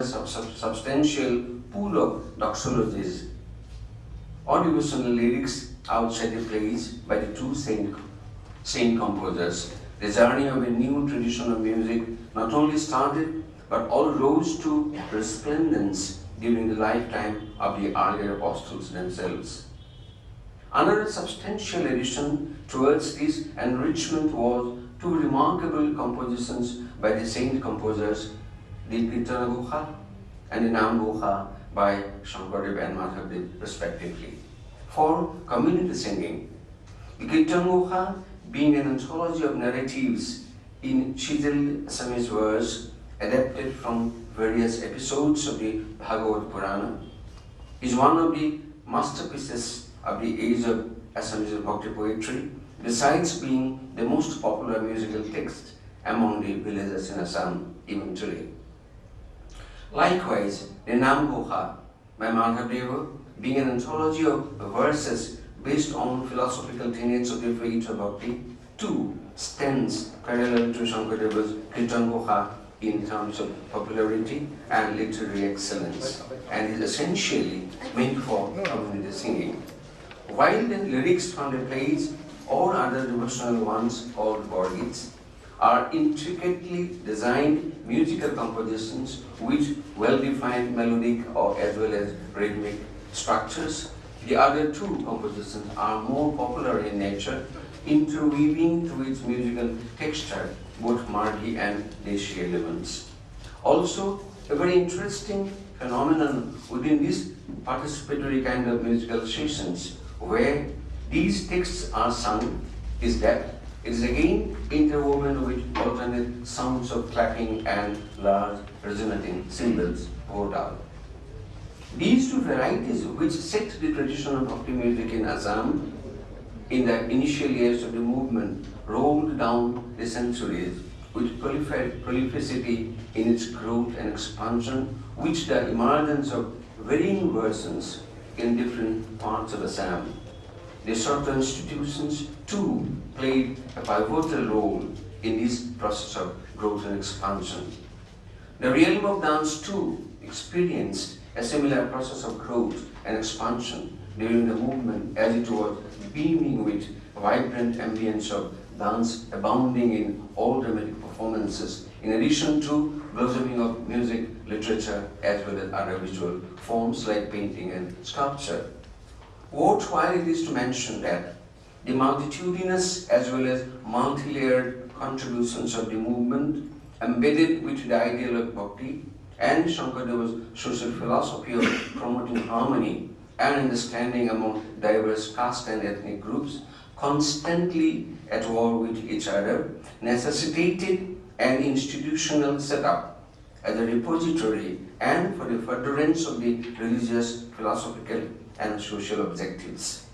substantial pool of doxologies or devotional lyrics outside the plays by the two saint composers. The journey of a new tradition of music not only started but all rose to resplendence during the lifetime of the earlier apostles themselves. Another substantial addition towards this enrichment was two remarkable compositions by the saint composers, the Kirtana Gokha and the Nam Gokha by Shankardev and Madhavdev respectively. For community singing, the Kirtan Gokha, being an anthology of narratives in chiseled Assamese verse adapted from various episodes of the Bhagavad Purana, is one of the masterpieces of the age of Assamese Bhakti poetry, besides being the most popular musical text among the villagers in Assam even today. Likewise, the Nam Gokha by Madhavdeva, being an anthology of verses based on philosophical tenets of the faith of Bhakti, too stands parallel to Shankardeva's Kirtan Gokha in terms of popularity and literary excellence, and is essentially meant for community singing. While the lyrics from the plays or other devotional ones called Borgits are intricately designed musical compositions with well-defined melodic or as well as rhythmic structures, the other two compositions are more popular in nature, interweaving to its musical texture both Marathi and Deshi elements. Also, a very interesting phenomenon within these participatory kind of musical sessions where these texts are sung is that it is again interwoven with alternate sounds of clapping and large resonating cymbals poured out. These two varieties, which set the tradition of Bhakti music in Assam in the initial years of the movement, rolled down the centuries with prolificity in its growth and expansion, which the emergence of varying versions in different parts of Assam. The Sarta institutions too played a pivotal role in this process of growth and expansion. The realm of dance too experienced a similar process of growth and expansion during the movement, as it was beaming with vibrant ambience of dance abounding in all dramatic performances, in addition to blossoming of music, literature, as well as other visual forms like painting and sculpture. Worthwhile it is to mention that the multitudinous as well as multi-layered contributions of the movement embedded with the ideal of Bhakti and Shankardeva's social philosophy of promoting harmony and understanding among diverse caste and ethnic groups, constantly at war with each other, necessitated an institutional setup as a repository and for the furtherance of the religious, philosophical, and social objectives.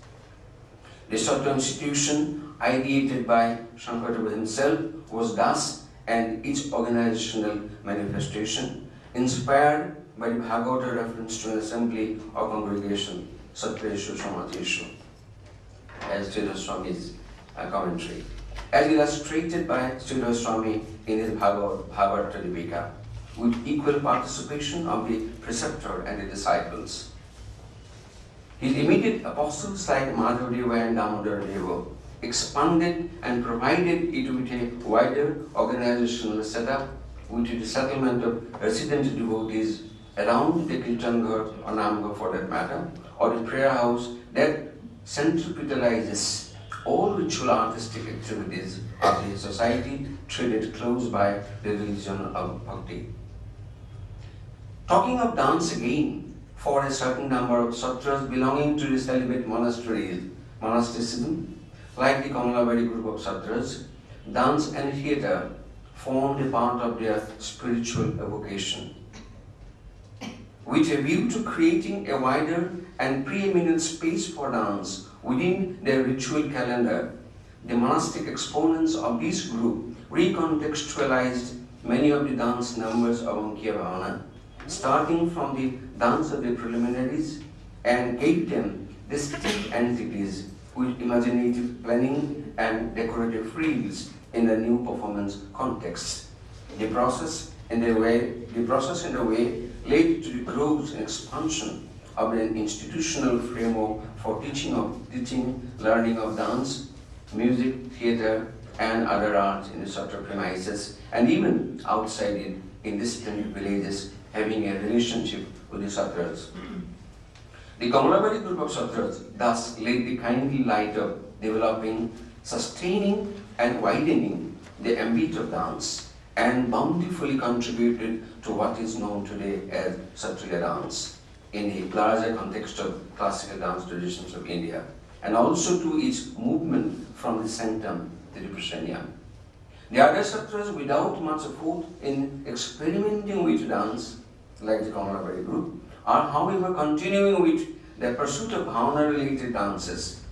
The Sarta institution, ideated by Shankardev himself, was thus and its organizational manifestation, inspired by the Bhagavata reference to an assembly or congregation, Satreshu Samadeshu, as Sridhar Swami's commentary, as illustrated by Sridhar Swami in his Bhagavata Dipika, with equal participation of the preceptor and the disciples. His immediate apostles like Madhavdeva and Damodar Deva expanded and provided it with a wider organizational setup with the settlement of resident devotees around the Kirtanghar or Namghar for that matter, or the prayer house that centripetalizes all ritual artistic activities of the society treated close by the religion of Bhakti. Talking of dance again, for a certain number of satras belonging to the celibate monasticism, like the Kamalabari group of satras, dance and theatre formed a part of their spiritual evocation. With a view to creating a wider and preeminent space for dance within their ritual calendar, the monastic exponents of this group recontextualized many of the dance numbers of Ankiya Bhavana, starting from the dance of the preliminaries, and gave them distinct entities with imaginative planning and decorative frills in the new performance context. The process in the way led to the growth and expansion of an institutional framework for teaching, learning of dance, music, theatre, and other arts in the Satra premises, and even outside it, in distant villages having a relationship with the Satras. The Kamalabari group of Satras thus laid the kindly light of developing, sustaining, and widening the ambit of dance, and bountifully contributed to what is known today as Satriya dance in the larger context of classical dance traditions of India, and also to its movement from the sanctum to the proscenium. The other Satras, without much effort in experimenting with dance, like the Kamalabari group, are however continuing with their pursuit of Bhavana-related dances.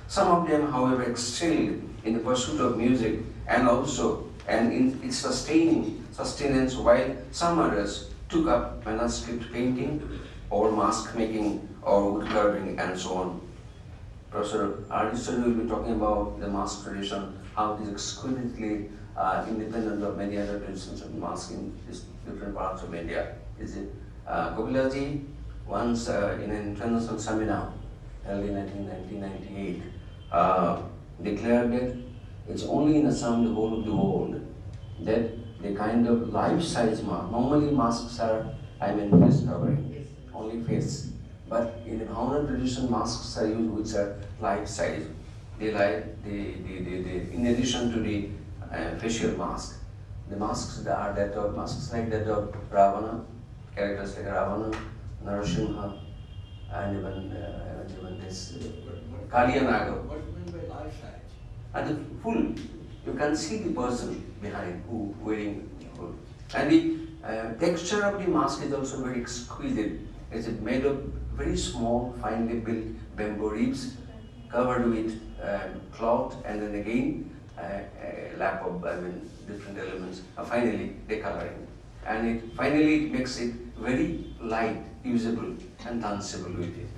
Some of them, however, excelled in the pursuit of music and in its sustenance, while some others took up manuscript painting or mask making or wood carving and so on. Professor Aristide will be talking about the mask tradition, how it is exquisitely independent of many other traditions of mask in different parts of India. Gopilaji once in an international seminar held in 1998 declared that it's only in Assam, the whole of the world, that the kind of life-size mask, normally masks are, face covering, only face. But in the Bhavana tradition, masks are used which are life-size. In addition to the facial mask, the masks are masks like that of Ravana, characters like Ravana, Narasimha, and even this Kaliyanaga. What do you mean by life size? And the full, you can see the person behind who wearing full. And the texture of the mask is also very exquisite. It's made of very small, finely built bamboo ribs covered with cloth, and then again a lap of different elements. Finally, decoloring, and finally it makes it very light, usable, and danceable with it.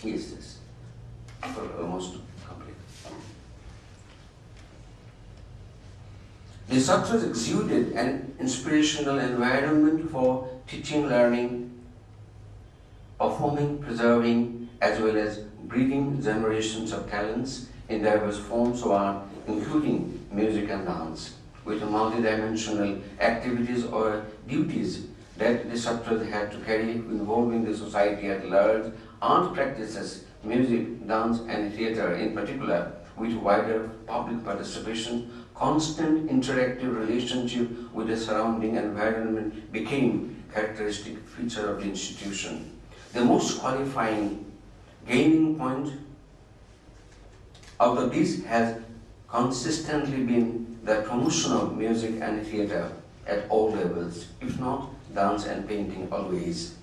Yes, almost complete. The Satras exuded an inspirational environment for teaching, learning, performing, preserving, as well as breeding generations of talents in diverse forms of art, including music and dance, with multidimensional activities or duties that the Satras had to carry involving the society at large, art practices, music, dance, and theatre in particular, with wider public participation. Constant interactive relationship with the surrounding environment became a characteristic feature of the institution. The most qualifying gaining point out of this has consistently been the promotion of music and theatre at all levels, if not dance and painting always.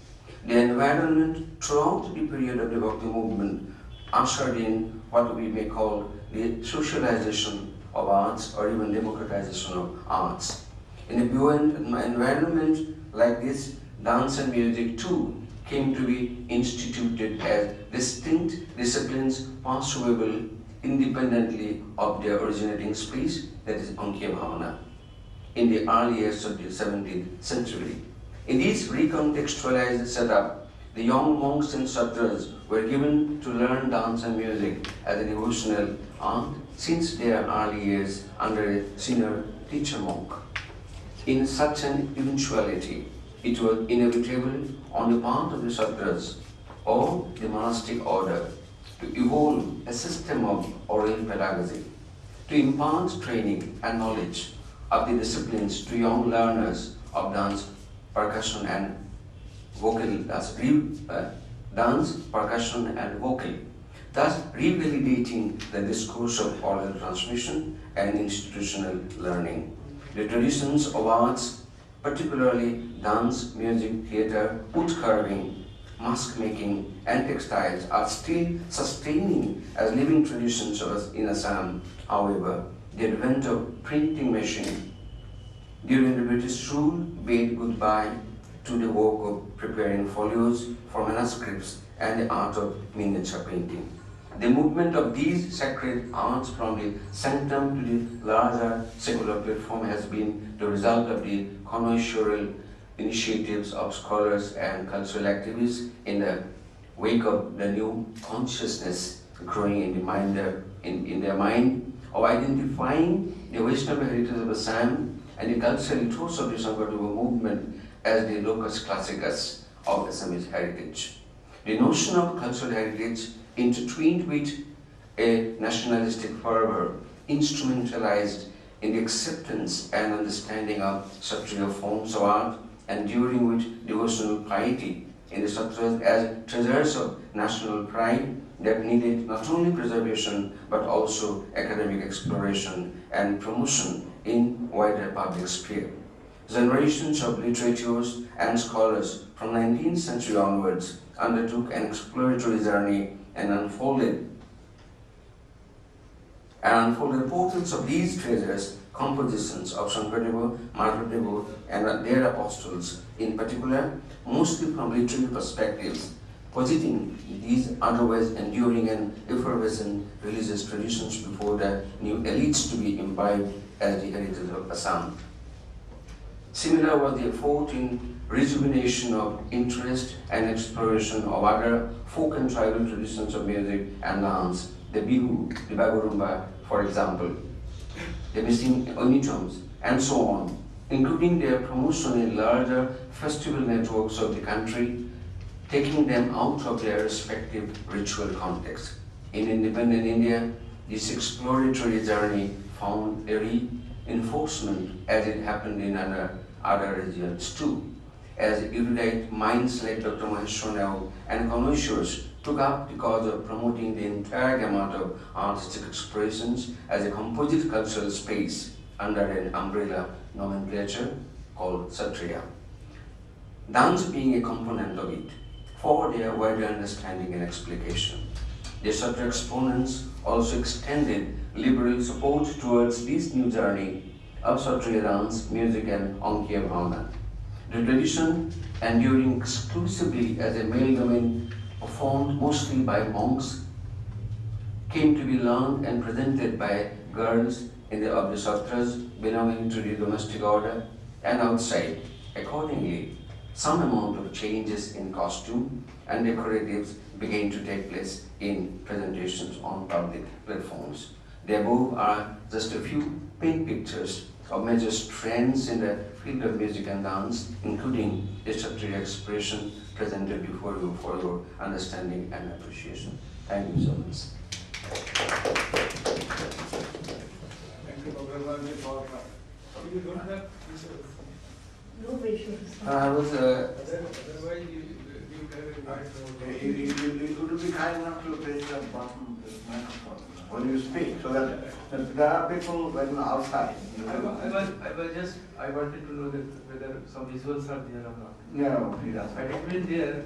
The environment throughout the period of the Bhakti movement ushered in what we may call the socialization of arts or even democratization of arts. In a buoyant environment like this, dance and music too came to be instituted as distinct disciplines pursuable independently of their originating space, that is Ankya Bhavana, in the early years of the 17th century. In this recontextualized setup, the young monks and Satras were given to learn dance and music as a devotional art since their early years under a senior teacher monk. In such an eventuality, it was inevitable on the part of the Satras or the monastic order to evolve a system of oral pedagogy, to impart training and knowledge of the disciplines to young learners of dance, percussion, and vocal, dance, percussion, and vocal, thus revalidating the discourse of oral transmission and institutional learning. The traditions of arts, particularly dance, music, theatre, wood carving, mask making, and textiles, are still sustaining as living traditions in Assam. However, the advent of printing machine during the British rule bade goodbye to the work of preparing folios for manuscripts and the art of miniature painting. The movement of these sacred arts from the sanctum to the larger secular platform has been the result of the connoisseural initiatives of scholars and cultural activists in the wake of the new consciousness growing in the mind, in their mind, of identifying the Vaishnava heritage of Assam and the cultural ethos of the Sankardeva movement as the locus classicus of Assamese heritage. The notion of cultural heritage intertwined with a nationalistic fervor, instrumentalized in the acceptance and understanding of Kshatriya forms of art, enduring with devotional piety in the Satras as treasures of national pride that needed not only preservation but also academic exploration and promotion in wider public sphere. Generations of literatures and scholars from 19th century onwards undertook an exploratory journey and unfolded the portals of these treasures, compositions of Shankardeva, Madhavdeva, and their apostles in particular, mostly from literary perspectives, positing these otherwise enduring and effervescent religious traditions before the new elites to be imbibed as the heritage of Assam. Similar was the effort in rejuvenation of interest and exploration of other folk and tribal traditions of music and dance, the Bihu, the Bagurumba, for example, the missing Onitums, and so on, including their promotion in larger festival networks of the country, taking them out of their respective ritual context. In independent India, this exploratory journey found a reinforcement as it happened in other regions too, as erudite minds like Dr. Maheshwar Rao and connoisseurs took up the cause of promoting the entire gamut of artistic expressions as a composite cultural space under an umbrella nomenclature called Kshatriya. Dance being a component of it, for their wider understanding and explication. The Kshatriya exponents also extended liberal support towards this new journey of Kshatriya dance, music and Ankiya Bhavana. The tradition, enduring exclusively as a male domain performed mostly by monks, came to be learned and presented by girls of the Satras belonging to the domestic order and outside. Accordingly, some amount of changes in costume and decoratives began to take place in presentations on public platforms. The above are just a few paint pictures of major trends in the field of music and dance, including the Kshatriya expression presented before you for your understanding and appreciation. Thank you so much. Thank you, Bhagavan, for you don't have No patience. I was otherwise you have a right It would be kind enough to press the button of the microphone when you speak, so that there are people when outside. I wanted to know that whether some visuals are there or not. No, he doesn't. Had it been there,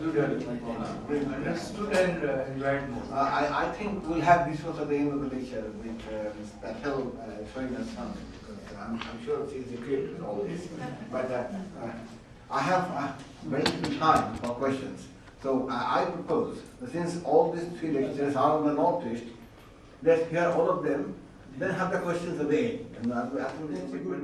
you would have understood and enjoyed more. I think we'll have this was at the end of the lecture with Ms. Patel showing us some, because I'm sure she's equipped with all this. But I have very little time for questions. So I propose that since all these three lectures are on the noticed, let's hear all of them, then have the questions at the end. And I think it's a good